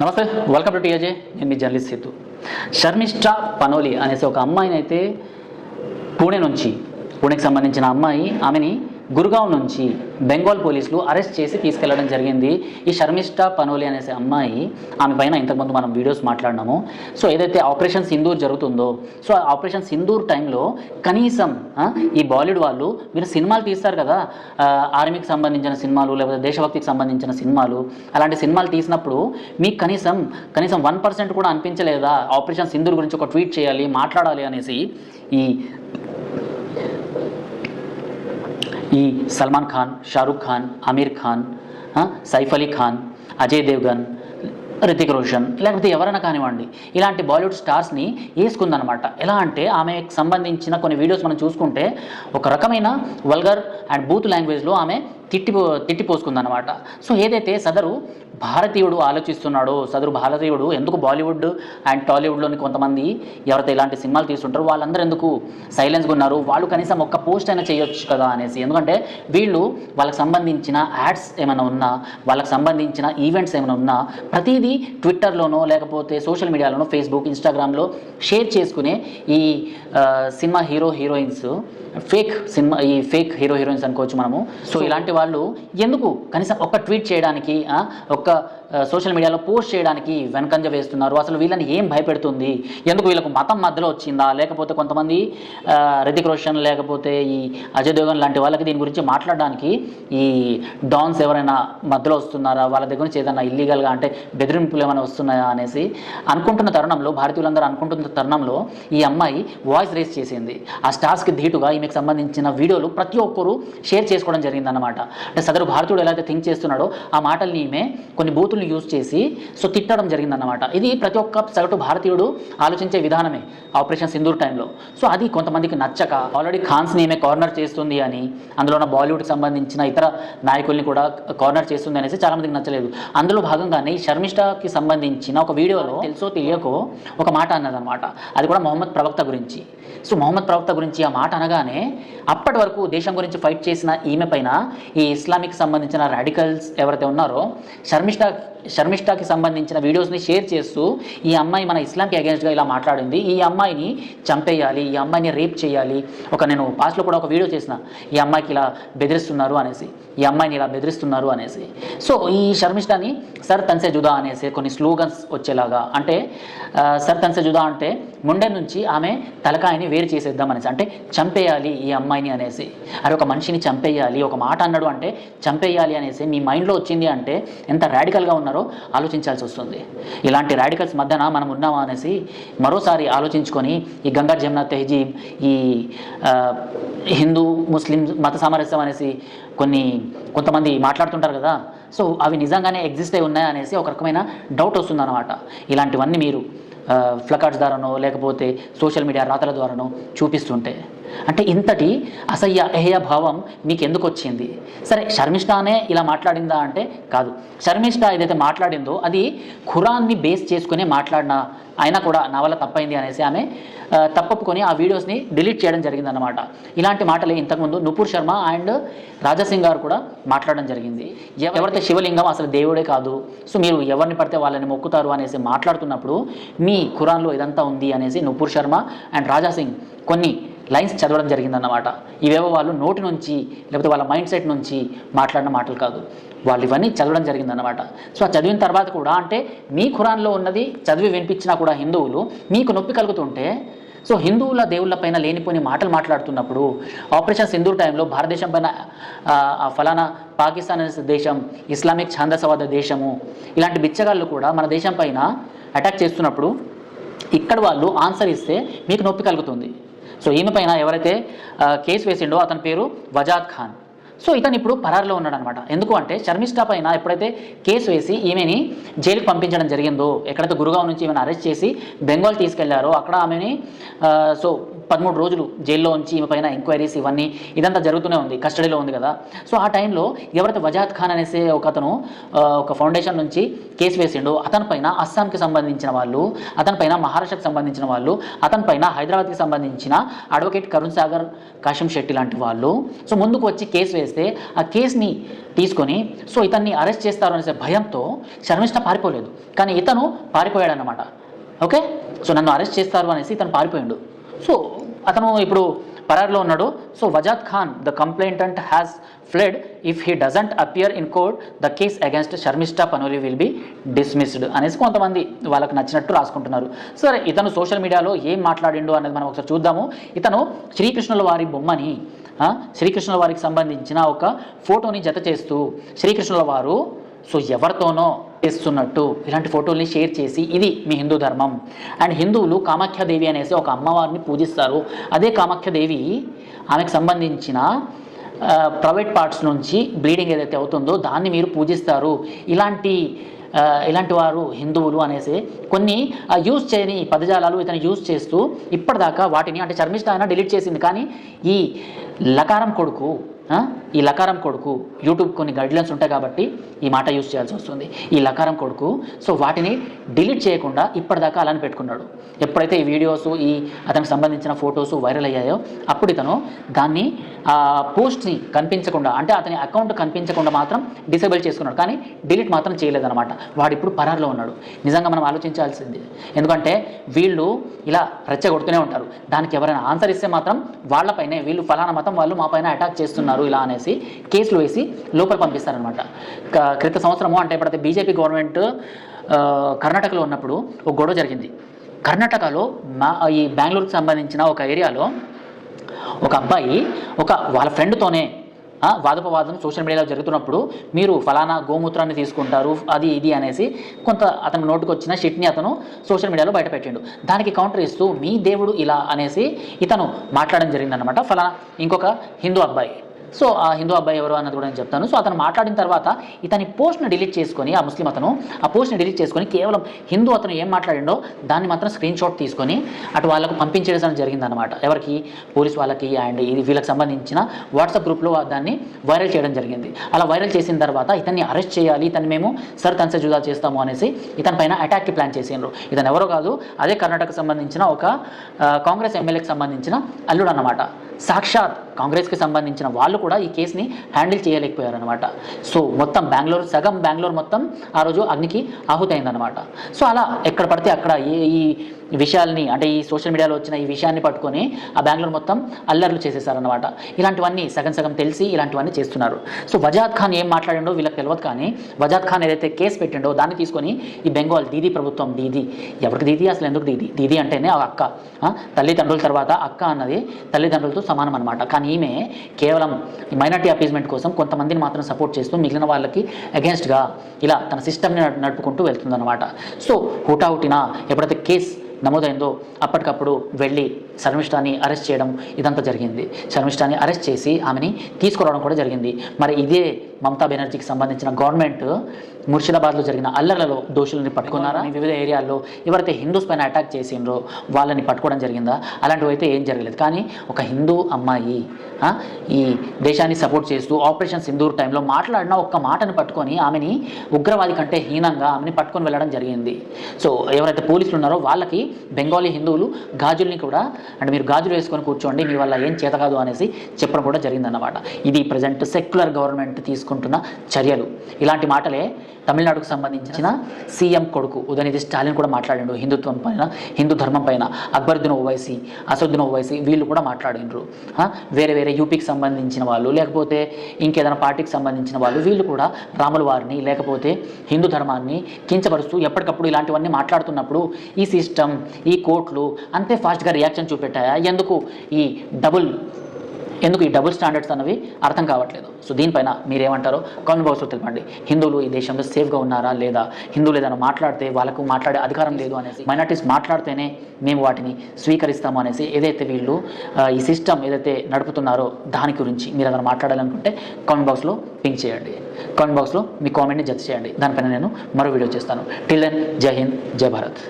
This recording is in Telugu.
నమస్తే, వెల్కమ్ టు టీఏజే. నేను మీ జర్నలిస్ట్ సిద్ధు. శర్మిష్ఠా పనోలి అనేసి ఒక అమ్మాయిని అయితే పూణేకి సంబంధించిన అమ్మాయి, ఆమెని గుర్గావ్ నుంచి బెంగాల్ పోలీసులు అరెస్ట్ చేసి తీసుకెళ్లడం జరిగింది. ఈ శర్మిష్ఠా పనోలి అనేసి అమ్మాయి, ఆమె పైన ఇంతకుముందు మనం వీడియోస్ మాట్లాడినాము. సో ఏదైతే ఆపరేషన్ సింధూర్ జరుగుతుందో, సో ఆపరేషన్ సింధూర్ టైంలో కనీసం ఈ బాలీవుడ్ వాళ్ళు, మీరు సినిమాలు తీస్తారు కదా, ఆర్మీకి సంబంధించిన సినిమాలు లేకపోతే దేశభక్తికి సంబంధించిన సినిమాలు, అలాంటి సినిమాలు తీసినప్పుడు మీకు కనీసం 1% కూడా అనిపించలేదా ఆపరేషన్ సింధూర్ గురించి ఒక ట్వీట్ చేయాలి, మాట్లాడాలి అనేసి? ఈ సల్మాన్ ఖాన్, షారూక్ ఖాన్, అమీర్ ఖాన్, సైఫ్ అలీ ఖాన్, అజయ్ దేవ్గన్, రితిక్ రోషన్, లేకపోతే ఎవరైనా కానివ్వండి, ఇలాంటి బాలీవుడ్ స్టార్స్ని వేసుకుందనమాట. ఎలా అంటే ఆమెకు సంబంధించిన కొన్ని వీడియోస్ మనం చూసుకుంటే ఒక రకమైన వల్గర్ అండ్ బూత్ లాంగ్వేజ్లో ఆమె తిట్టిపోసుకుందనమాట. సో ఏదైతే సదరు భారతీయుడు ఆలోచిస్తున్నాడో, సదరు భారతీయుడు ఎందుకు బాలీవుడ్ అండ్ టాలీవుడ్లోని కొంతమంది ఎవరైతే ఇలాంటి సినిమాలు తీస్తుంటారో వాళ్ళందరూ ఎందుకు సైలెన్స్గా ఉన్నారు, వాళ్ళు కనీసం ఒక్క పోస్ట్ అయినా చేయొచ్చు కదా అనేసి. ఎందుకంటే వీళ్ళు వాళ్ళకి సంబంధించిన యాడ్స్ ఏమైనా ఉన్నా, వాళ్ళకి సంబంధించిన ఈవెంట్స్ ఏమైనా ఉన్నా ప్రతిదీ ట్విట్టర్లోనో లేకపోతే సోషల్ మీడియాలోనో, ఫేస్బుక్, ఇన్స్టాగ్రామ్లో షేర్ చేసుకునే ఈ సినిమా హీరోయిన్స్, ఫేక్ హీరోయిన్స్ అనుకోవచ్చు మనము. సో ఇలాంటి వాళ్ళు ఎందుకు కనీసం ఒక్క ట్వీట్ చేయడానికి, ఒక్క సోషల్ మీడియాలో పోస్ట్ చేయడానికి వెనకంజ వేస్తున్నారు? అసలు వీళ్ళని ఏం భయపెడుతుంది? ఎందుకు వీళ్ళకు మతం మధ్యలో వచ్చిందా, లేకపోతే కొంతమంది రితిక్ రోషన్ లేకపోతే ఈ అజయ్ దేవ్గన్ లాంటి వాళ్ళకి దీని గురించి మాట్లాడడానికి ఈ డాన్స్ ఎవరైనా మధ్యలో వస్తున్నారా, వాళ్ళ దగ్గర నుంచి ఏదైనా ఇల్లీగల్గా అంటే బెదిరింపులు ఏమైనా వస్తున్నాయా అనేసి అనుకుంటున్న తరుణంలో, భారతీయులందరూ అనుకుంటున్న తరుణంలో ఈ అమ్మాయి వాయిస్ రేస్ చేసింది. ఆ స్టార్స్కి ధీటుగా ఈమెకు సంబంధించిన వీడియోలు ప్రతి ఒక్కరూ షేర్ చేసుకోవడం జరిగిందన్నమాట. అంటే సదరు భారతీయుడు ఎలా అయితే థింక్ చేస్తున్నాడో ఆ మాటల్ని ఈమె కొన్ని బూతులు యూజ్ చేసి సో తిట్టడం జరిగిందన్నమాట. ఇది ప్రతి ఒక్క సగటు భారతీయుడు ఆలోచించే విధానమే ఆపరేషన్ సింధూర్ టైంలో. సో అది కొంతమందికి నచ్చక ఆల్రెడీ ఖాన్స్ని ఈమె కార్నర్ చేస్తుంది అని, అందులో ఉన్న బాలీవుడ్కి సంబంధించిన ఇతర నాయకుల్ని కూడా కార్నర్ చేస్తుంది అనేసి చాలామందికి నచ్చలేదు. అందులో భాగంగానే ఈ శర్మిష్ఠాకి సంబంధించిన ఒక వీడియోలో తెలుసో తెలియకో ఒక మాట అన్నదన్నమాట. అది కూడా మొహమ్మద్ ప్రవక్త గురించి. సో మొహమ్మద్ ప్రవక్త గురించి ఆ మాట అనగానే అప్పటి వరకు దేశం గురించి ఫైట్ చేసిన ఈమె పైన ఈ ఇస్లామిక్ సంబంధించిన రాడికల్స్ ఎవరైతే ఉన్నారో శర్మిష్ఠాకి సంబంధించిన వీడియోస్ని షేర్ చేస్తూ ఈ అమ్మాయి మన ఇస్లాంకి అగేన్స్ట్గా ఇలా మాట్లాడింది, ఈ అమ్మాయిని చంపేయాలి, ఈ అమ్మాయిని రేప్ చేయాలి, నేను పాస్ట్లో కూడా ఒక వీడియో చేసిన, ఈ అమ్మాయికి ఇలా బెదిరిస్తున్నారు అనేసి, ఈ అమ్మాయిని ఇలా బెదిరిస్తున్నారు అనేసి. సో ఈ శర్మిష్ఠాని సర్ తన్సే జుదా అనేసి కొన్ని స్లోగన్స్ వచ్చేలాగా, అంటే సర్ తన్సే జుదా అంటే ముండే నుంచి ఆమె తలకాయని వేరు చేసేద్దాం అనేసి, అంటే చంపేయాలి ఈ అమ్మాయిని అనేసి. అరే ఒక మనిషిని చంపేయాలి, ఒక మాట అన్నాడు అంటే చంపేయాలి అనేసి మీ మైండ్లో వచ్చింది అంటే ఎంత రాడికల్గా ఉన్నారో ఆలోచించాల్సి వస్తుంది. ఇలాంటి రాడికల్స్ మధ్యన మనం ఉన్నామా అనేసి మరోసారి ఆలోచించుకొని ఈ గంగా జమున తెహజీబ్, ఈ హిందూ ముస్లిం మత సామరస్యం అనేసి కొంతమంది మాట్లాడుతుంటారు కదా, సో అవి నిజంగానే ఎగ్జిస్ట్ అయి ఉన్నాయా అనేసి ఒక రకమైన డౌట్ వస్తుందన్నమాట. ఇలాంటివన్నీ మీరు ఫ్లకార్డ్స్ ద్వారానో లేకపోతే సోషల్ మీడియా రాతల ద్వారానో చూపిస్తుంటే, అంటే ఇంతటి అసహ్య భావం మీకు ఎందుకు వచ్చింది? సరే శర్మిష్ఠానే ఇలా మాట్లాడిందా అంటే కాదు. శర్మిష్ఠా ఏదైతే మాట్లాడిందో అది ఖురాన్ని బేస్ చేసుకునే మాట్లాడిన, అయినా కూడా నా వల్ల తప్పైంది అనేసి ఆమె తప్పొప్పుకొని ఆ వీడియోస్ని డిలీట్ చేయడం జరిగిందన్నమాట. ఇలాంటి మాటలే ఇంతకుముందు నుపూర్ శర్మ అండ్ రాజాసింగ్ గారు కూడా మాట్లాడడం జరిగింది. ఎవరైతే శివలింగం అసలు దేవుడే కాదు, సో మీరు ఎవరిని పడితే వాళ్ళని మొక్కుతారు అనేసి మాట్లాడుతున్నప్పుడు మీ ఖురాన్లో ఇదంతా ఉంది అనేసి నుపూర్ శర్మ అండ్ రాజాసింగ్ కొన్ని లైన్స్ చదవడం జరిగిందన్నమాట. ఇవేవో వాళ్ళు నోటి నుంచి లేకపోతే వాళ్ళ మైండ్ సెట్ నుంచి మాట్లాడిన మాటలు కాదు, వాళ్ళు ఇవన్నీ చదవడం జరిగిందన్నమాట. సో ఆ చదివిన తర్వాత కూడా, అంటే మీ ఖురాన్లో ఉన్నది చదివి వినిపించినా కూడా హిందువులు మీకు నొప్పి కలుగుతుంటే, సో హిందువుల దేవుళ్ళ పైన లేనిపోని మాటలు మాట్లాడుతున్నప్పుడు, ఆపరేషన్ సింధూర్ టైంలో భారతదేశం పైన ఫలానా పాకిస్తాన్ అనే దేశం ఇస్లామిక్ ఛాందసవాద దేశము, ఇలాంటి బిచ్చగాళ్ళు కూడా మన దేశం పైన అటాక్ చేస్తున్నప్పుడు ఇక్కడ వాళ్ళు ఆన్సర్ ఇస్తే మీకు నొప్పి కలుగుతుంది. సో ఈమె పైన ఎవరైతే కేసు వేసిండో అతని పేరు వజాద్ ఖాన్. సో ఇతను ఇప్పుడు పరారులో ఉన్నాడు అనమాట. ఎందుకు అంటే శర్మిష్ఠా పైన ఎప్పుడైతే కేసు వేసి ఈమెని జైలుకి పంపించడం జరిగిందో, ఎక్కడైతే గురుగావ్ నుంచి ఈమెను అరెస్ట్ చేసి బెంగాల్ తీసుకెళ్లారో అక్కడ ఆమెని సో 13 రోజులు జైల్లో ఉంచి ఈమె పైన ఎంక్వైరీస్ ఇవన్నీ ఇదంతా జరుగుతూనే ఉంది, కస్టడీలో ఉంది కదా. సో ఆ టైంలో ఎవరైతే వజాద్ ఖాన్ అనేసి ఒక అతను ఒక ఫౌండేషన్ నుంచి కేసు వేసిండో అతని పైన అస్సాంకి సంబంధించిన వాళ్ళు, అతని పైన మహారాష్ట్రకి సంబంధించిన వాళ్ళు, అతని పైన హైదరాబాద్కి సంబంధించిన అడ్వకేట్ కరుణ్ సాగర్ కాశం శెట్టి లాంటి వాళ్ళు సో ముందుకు వచ్చి కేసు వేస్తే ఆ కేసుని తీసుకొని సో ఇతన్ని అరెస్ట్ చేస్తారు అనేసి భయంతో శర్మిష్ఠ పారిపోలేదు, కానీ ఇతను పారిపోయాడన్నమాట. ఓకే, సో నన్ను అరెస్ట్ చేస్తారు అనేసి ఇతను పారిపోయాడు. సో అతను ఇప్పుడు పరారులో ఉన్నాడు. So Wajahat Khan the complainant has fled if he doesn't appear in court the case against Sharmishtha Panoli will be dismissed అనేసి కొంతమంది వాళ్ళకు నచ్చినట్టు రాసుకుంటున్నారు. సరే, ఇతను సోషల్ మీడియాలో ఏం మాట్లాడిండు అనేది మనం ఒకసారి చూద్దాము. ఇతను శ్రీకృష్ణుల వారి బొమ్మని శ్రీకృష్ణుల వారికి సంబంధించిన ఒక ఫోటోని జత చేస్తూ శ్రీకృష్ణుల వారు సో ఎవరితోనో చేస్తున్నట్టు ఇలాంటి ఫోటోల్ని షేర్ చేసి ఇది మీ హిందూ ధర్మం అండ్ హిందువులు కామాఖ్యాదేవి అనేసి ఒక అమ్మవారిని పూజిస్తారు, అదే కామాఖ్యాదేవి ఆమెకు సంబంధించిన ప్రైవేట్ పార్ట్స్ నుంచి బ్లీడింగ్ ఏదైతే అవుతుందో దాన్ని మీరు పూజిస్తారు, ఇలాంటి వారు హిందువులు అనేసి కొన్ని యూజ్ చేయని పదజాలాలు ఇతను యూజ్ చేస్తూ ఇప్పటిదాకా వాటిని అంటే శర్మిష్ఠ అయినా డిలీట్ చేసింది, కానీ ఈ లకారం కొడుకు యూట్యూబ్ కొన్ని గైడ్లైన్స్ ఉంటాయి కాబట్టి ఈ మాట యూజ్ చేయాల్సి వస్తుంది. ఈ లకారం కొడుకు సో వాటిని డిలీట్ చేయకుండా ఇప్పటిదాకా అలానే పెట్టుకున్నాడు. ఎప్పుడైతే ఈ వీడియోస్ అతనికి సంబంధించిన ఫొటోస్ వైరల్ అయ్యాయో అప్పుడు ఇతను దాన్ని పోస్ట్ని కనిపించకుండా అంటే అతని అకౌంట్ కనిపించకుండా మాత్రం డిసేబుల్ చేసుకున్నాడు, కానీ డిలీట్ మాత్రం చేయలేదన్నమాట. వాడు ఇప్పుడు పరారులో ఉన్నాడు. నిజంగా మనం ఆలోచించాల్సింది, ఎందుకంటే వీళ్ళు ఇలా రెచ్చగొడుతూనే ఉంటారు. దానికి ఎవరైనా ఆన్సర్ ఇస్తే మాత్రం వాళ్ళపైనే వీళ్ళు ఫలానా మతం వాళ్ళు మా పైన అటాక్ చేస్తున్నారు ఇలా అనేసి కేసులు వేసి లోపల పంపిస్తారనమాట. క్రిత సంవత్సరము అంటే ఎప్పుడైతే బీజేపీ గవర్నమెంట్ కర్ణాటకలో ఉన్నప్పుడు ఒక గొడవ జరిగింది. కర్ణాటకలో ఈ బెంగళూరుకి సంబంధించిన ఒక ఏరియాలో ఒక అబ్బాయి వాళ్ళ ఫ్రెండ్తోనే వాదోపవాదం సోషల్ మీడియాలో జరుగుతున్నప్పుడు మీరు ఫలానా గోమూత్రాన్ని తీసుకుంటారు అది ఇది అనేసి కొంత అతను నోటుకు వచ్చిన షిట్ని అతను సోషల్ మీడియాలో బయటపెట్టిండు. దానికి కౌంటర్ ఇస్తూ మీ దేవుడు ఇలా అనేసి ఇతను మాట్లాడడం జరిగిందనమాట ఫలానా ఇంకొక హిందూ అబ్బాయి. సో ఆ హిందూ అబ్బాయి ఎవరు అన్నది కూడా నేను చెప్తాను. సో అతను మాట్లాడిన తర్వాత ఇతని పోస్ట్ని డిలీట్ చేసుకొని ఆ ముస్లిం అతను ఆ పోస్ట్ని డిలీట్ చేసుకొని కేవలం హిందూ అతను ఏం మాట్లాడిండో దాన్ని మాత్రం స్క్రీన్ షాట్ తీసుకొని అటు వాళ్ళకు పంపించేయడం జరిగిందనమాట. ఎవరికి? పోలీస్ వాళ్ళకి అండ్ ఇది వీళ్ళకి సంబంధించిన వాట్సాప్ గ్రూప్లో దాన్ని వైరల్ చేయడం జరిగింది. అలా వైరల్ చేసిన తర్వాత ఇతన్ని అరెస్ట్ చేయాలి, ఇతన్ని మేము సర్ తన్సే జుదా చేస్తాము అనేసి ఇతని పైన అటాక్కి ప్లాన్ చేసిండ్రు. ఇతను ఎవరో కాదు, అదే కర్ణాటకకు సంబంధించిన ఒక కాంగ్రెస్ ఎమ్మెల్యేకి సంబంధించిన అల్లుడు అన్నమాట. సాక్షాత్ కాంగ్రెస్కి సంబంధించిన వాళ్ళు కూడా ఈ కేసుని హ్యాండిల్ చేయలేకపోయారనమాట. సో మొత్తం సగం బెంగళూరు మొత్తం ఆ రోజు అగ్నికి ఆహుతైందనమాట. సో అలా ఎక్కడ పడితే అక్కడ ఈ విషయాల్ని అంటే ఈ సోషల్ మీడియాలో వచ్చిన ఈ విషయాన్ని పట్టుకొని ఆ బెంగళూరు మొత్తం అల్లర్లు చేసేసారనమాట. ఇలాంటివన్నీ సగం తెలిసి ఇలాంటివన్నీ చేస్తున్నారు. సో వజాద్ ఖాన్ ఏం మాట్లాడిండో వీళ్ళకి తెలియదు, కానీ వజాద్ ఖాన్ ఏదైతే కేసు పెట్టిండో దాన్ని తీసుకొని ఈ బెంగాల్ దీదీ ప్రభుత్వం ఎవరికి దీదీ అసలు ఎందుకు దీదీ అంటేనే అక్క, తల్లిదండ్రుల తర్వాత అక్క అన్నది తల్లిదండ్రులతో సమానం అనమాట. కానీ ఈమె కేవలం మైనార్టీ అపీజ్మెంట్ కోసం కొంతమందిని మాత్రం సపోర్ట్ చేస్తూ మిగిలిన వాళ్ళకి అగేన్స్ట్గా ఇలా తన సిస్టమ్ని నడుపుకుంటూ వెళ్తుందన్నమాట. సో హుటాహుటిన ఎప్పుడైతే కేసు నమోదైందో అప్పటికప్పుడు వెళ్ళి శర్మిష్ఠని అరెస్ట్ చేయడం ఇదంతా జరిగింది. శర్మిష్ఠని అరెస్ట్ చేసి ఆమెని తీసుకురావడం కూడా జరిగింది. మరి ఇదే మమతా బెనర్జీకి సంబంధించిన గవర్నమెంట్ ముర్షిదాబాద్లో జరిగిన అల్లర్లలో దోషులని పట్టుకున్నారా? వివిధ ఏరియాల్లో ఎవరైతే హిందూస్ పైన అటాక్ చేసిండ్రో వాళ్ళని పట్టుకోవడం జరిగిందా? అలాంటివి అయితే ఏం జరగలేదు. కానీ ఒక హిందూ అమ్మాయి ఈ దేశాన్ని సపోర్ట్ చేస్తూ ఆపరేషన్ సింధూర్ టైంలో మాట్లాడిన ఒక్క మాటను పట్టుకొని ఆమెని ఉగ్రవాది కంటే హీనంగా ఆమెని పట్టుకొని వెళ్ళడం జరిగింది. సో ఎవరైతే పోలీసులు ఉన్నారో వాళ్ళకి బెంగాలీ హిందువులు గాజుల్ని కూడా అంటే మీరు గాజులు వేసుకొని కూర్చోండి మీ వల్ల ఏం చేత కాదు అనేసి చెప్పడం కూడా జరిగిందన్నమాట. ఇది ప్రజెంట్ సెక్యులర్ గవర్నమెంట్ తీసుకుంటున్న చర్యలు. ఇలాంటి మాటలే తమిళనాడుకు సంబంధించిన సీఎం కొడుకు ఉదయనిధి స్టాలిన్ కూడా మాట్లాడిండు. హిందుత్వం పైన, హిందూ ధర్మం పైన అక్బరుద్దీన్ ఓవైసీ, అసదుద్దీన్ ఓవైసీ వీళ్ళు కూడా మాట్లాడిండ్రు. వేరే యూపీకి సంబంధించిన వాళ్ళు లేకపోతే ఇంకేదైనా పార్టీకి సంబంధించిన వాళ్ళు వీళ్ళు కూడా రాముల వారిని లేకపోతే హిందూ ధర్మాన్ని కించపరుస్తూ ఎప్పటికప్పుడు ఇలాంటివన్నీ మాట్లాడుతున్నప్పుడు ఈ సిస్టమ్ ఈ కోర్టులు అంతే ఫాస్ట్గా రియాక్షన్ చూపెట్టాయా? ఎందుకు ఈ డబుల్ స్టాండర్డ్స్ అన్నవి అర్థం కావట్లేదు. సో దీనిపైన మీరేమంటారో కామెంట్ బాక్స్లో తెలపండి. హిందువులు ఈ దేశంలో సేఫ్గా ఉన్నారా లేదా? హిందువులు ఏదైనా మాట్లాడితే వాళ్ళకు మాట్లాడే అధికారం లేదు అనేసి, మైనార్టీస్ మాట్లాడితేనే మేము వాటిని స్వీకరిస్తాము అనేసి ఏదైతే వీళ్ళు ఈ సిస్టమ్ ఏదైతే నడుపుతున్నారో దాని గురించి మీరు ఏదైనా మాట్లాడాలనుకుంటే కామెంట్ బాక్స్లో పింక్ చేయండి. కామెంట్ బాక్స్లో మీ కామెంట్ని జత చేయండి. దానిపైన నేను మరో వీడియో చేస్తాను. టిల్ దెన్ జై హింద్, జై భారత్.